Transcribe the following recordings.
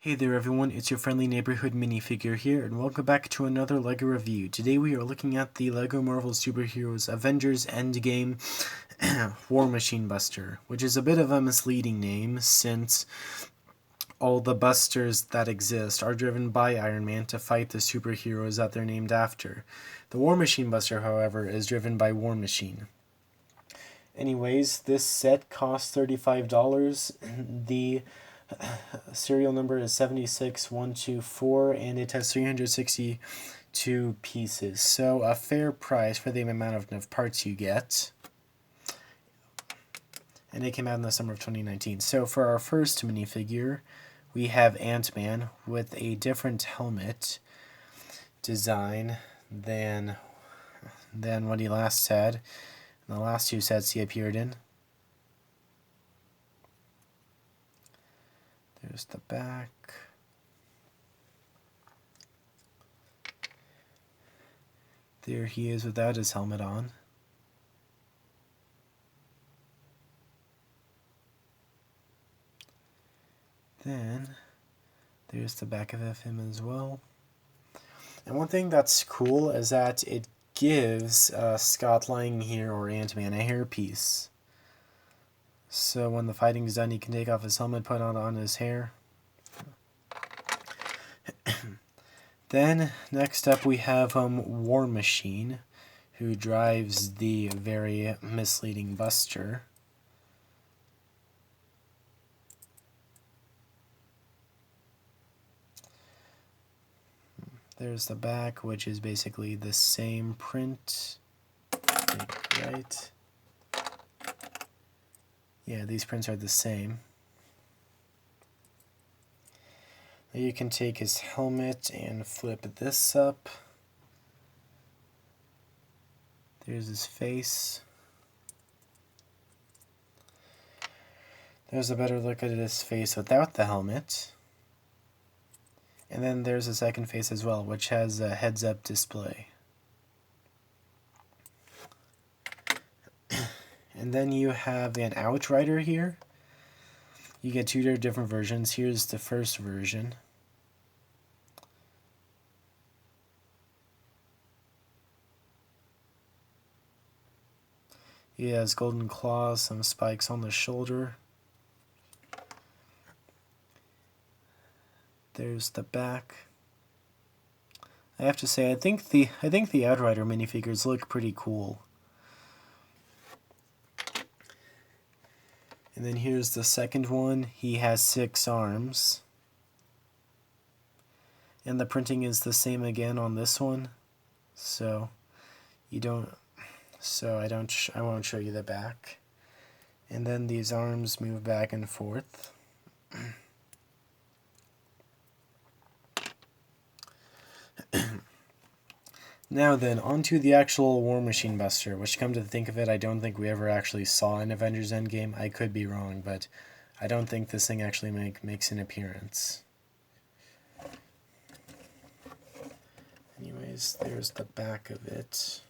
Hey there everyone, it's your friendly neighborhood minifigure here, and welcome back to another LEGO review. Today we are looking at the LEGO Marvel Superheroes Avengers Endgame War Machine Buster, which is a bit of a misleading name since all the busters that exist are driven by Iron Man to fight the superheroes that they're named after. The War Machine Buster, however, is driven by War Machine. Anyways, this set costs $35. The serial number is 76124 and it has 362 pieces, so a fair price for the amount of parts you get, and it came out in the summer of 2019. So for our first minifigure we have Ant-Man with a different helmet design than what he last had in the last two sets he appeared in. There's the back. There he is without his helmet on. Then there's the back of him as well. And one thing that's cool is that it gives Scott lying here, or Ant-Man, a hairpiece. So when the fighting's done, he can take off his helmet, put on his hair. Then, next up we have War Machine, who drives the very misleading Buster. There's the back, which is basically the same print. Right? Yeah, these prints are the same. Now you can take his helmet and flip this up. There's his face. There's a better look at his face without the helmet. And then there's a second face as well, which has a heads-up display. And then you have an Outrider here. You get two different versions. Here's the first version. He has golden claws, some spikes on the shoulder. There's the back. I have to say, I think the Outrider minifigures look pretty cool. And then here's the second one. He has 6 arms. And the printing is the same again on this one. So I won't show you the back. And then these arms move back and forth. Now then, onto the actual War Machine Buster, which, come to think of it, I don't think we ever actually saw in Avengers Endgame. I could be wrong, but I don't think this thing actually makes an appearance. Anyways, there's the back of it.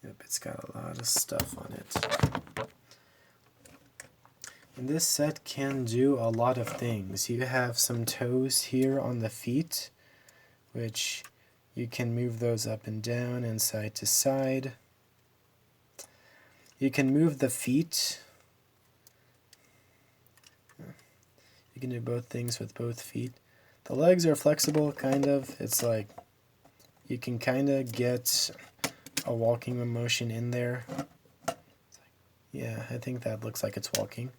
Yep, it's got a lot of stuff on it. And this set can do a lot of things. You have some toes here on the feet, which you can move those up and down and side to side. You can move the feet. You can do both things with both feet. The legs are flexible, kind of. It's like you can kind of get a walking motion in there. Yeah, I think that looks like it's walking.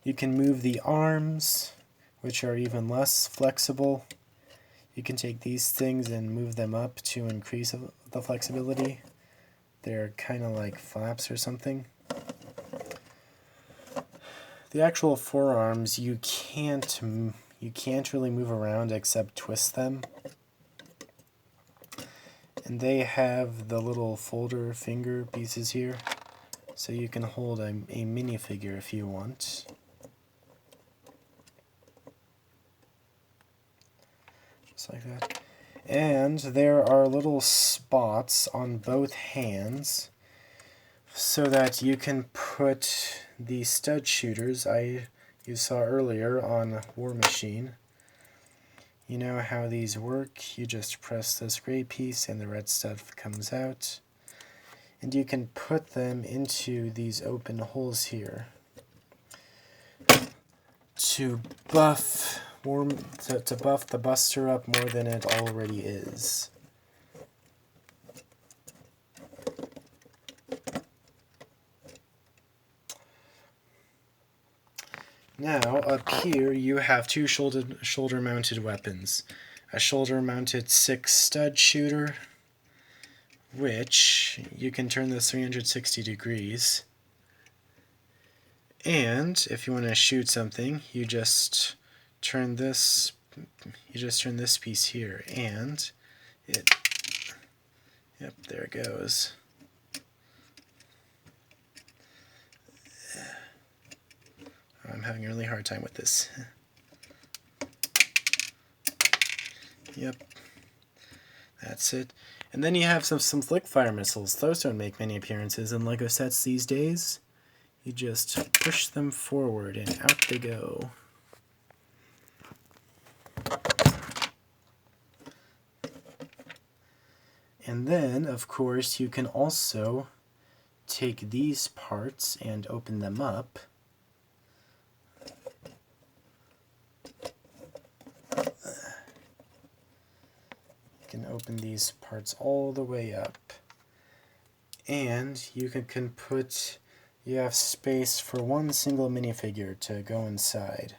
You can move the arms, which are even less flexible. You can take these things and move them up to increase the flexibility. They're kind of like flaps or something. The actual forearms, you can't really move around except twist them. And they have the little folder finger pieces here, so you can hold a minifigure if you want. Just like that. And there are little spots on both hands so that you can put the stud shooters you saw earlier on War Machine. You know how these work. You just press this gray piece and the red stuff comes out. And you can put them into these open holes here to buff to buff the Buster up more than it already is. Now, up here, you have two shoulder-mounted weapons. A shoulder-mounted 6 stud shooter, which you can turn this 360 degrees. And if you want to shoot something, you just turn this piece here, and yep, there it goes. I'm having a really hard time with this. Yep, that's it. And then you have some flick fire missiles. Those don't make many appearances in LEGO sets these days. You just push them forward and out they go. And then, of course, you can also take these parts and open them up. You can open these parts all the way up. And you you have space for one single minifigure to go inside.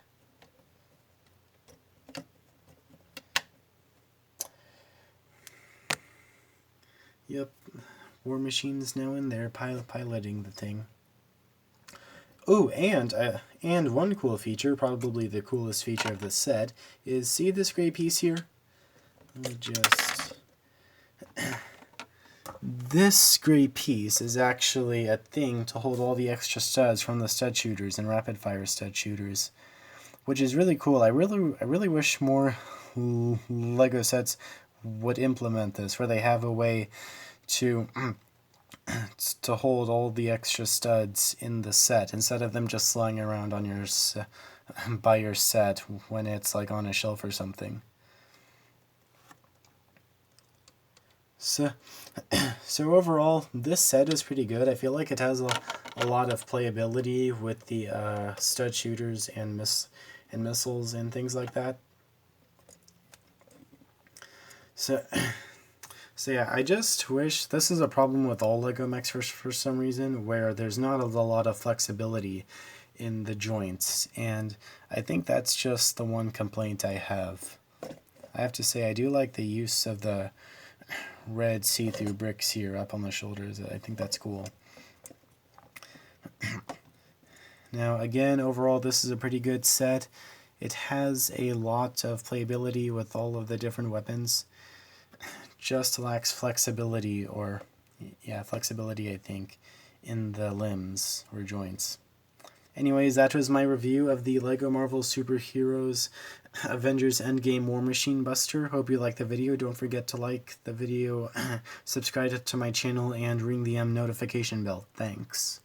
Yep, War Machine's now in there piloting the thing. Oh, and one cool feature, probably the coolest feature of the set, is see this gray piece here? Let me just... This gray piece is actually a thing to hold all the extra studs from the stud shooters and rapid fire stud shooters, which is really cool. I really wish more LEGO sets would implement this, where they have a way to hold all the extra studs in the set instead of them just lying around on your by your set when it's like on a shelf or something. So overall, this set is pretty good. I feel like it has a lot of playability with the stud shooters and missiles and things like that. So yeah, I just wish, this is a problem with all LEGO mechs for some reason, where there's not a lot of flexibility in the joints, and I think that's just the one complaint I have. I have to say, I do like the use of the red see-through bricks here up on the shoulders. I think that's cool. Now again, overall this is a pretty good set. It has a lot of playability with all of the different weapons. Just lacks flexibility, flexibility I think, in the limbs or joints. Anyways, that was my review of the LEGO Marvel Superheroes Avengers Endgame War Machine Buster. Hope you liked the video. Don't forget to like the video, subscribe to my channel, and ring the notification bell. Thanks.